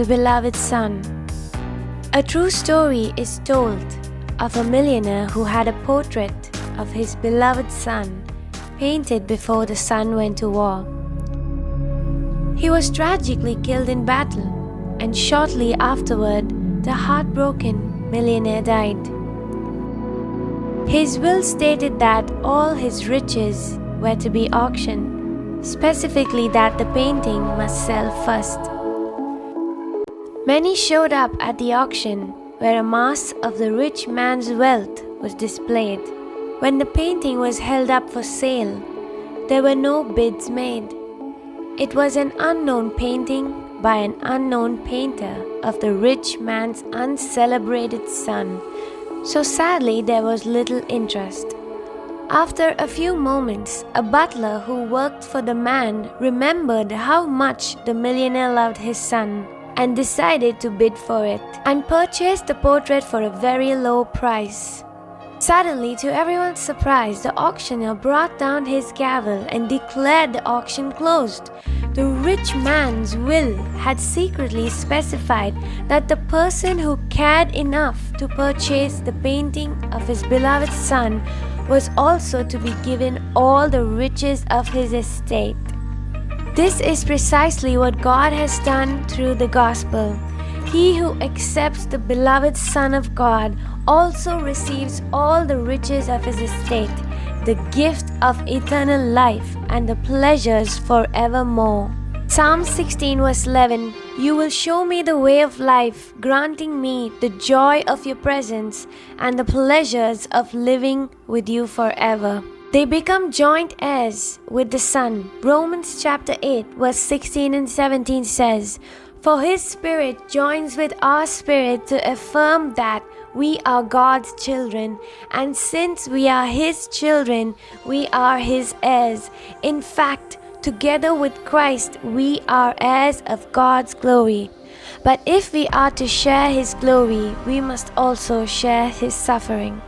the beloved son. A true story is told of a millionaire who had a portrait of his beloved son painted before the son went to war. He was tragically killed in battle, and shortly afterward, the heartbroken millionaire died. His will stated that all his riches were to be auctioned, specifically that the painting must sell first. Many showed up at the auction where a mass of the rich man's wealth was displayed. When the painting was held up for sale, there were no bids made. It was an unknown painting by an unknown painter of the rich man's uncelebrated son, so sadly there was little interest. After a few moments, a butler who worked for the man remembered how much the millionaire loved his son and decided to bid for it and purchased the portrait for a very low price. Suddenly, to everyone's surprise, the auctioneer brought down his gavel and declared the auction closed. The rich man's will had secretly specified that the person who cared enough to purchase the painting of his beloved son was also to be given all the riches of his estate. This is precisely what God has done through the gospel. He who accepts the beloved Son of God also receives all the riches of his estate, the gift of eternal life and the pleasures forevermore. Psalm 16 verse 11, "You will show me the way of life, granting me the joy of your presence and the pleasures of living with you forever." They become joint heirs with the Son. Romans chapter 8 verse 16 and 17 says, "For his spirit joins with our spirit to affirm that we are God's children, and since we are his children, we are his heirs. In fact, together with Christ, we are heirs of God's glory. But if we are to share his glory, we must also share his suffering."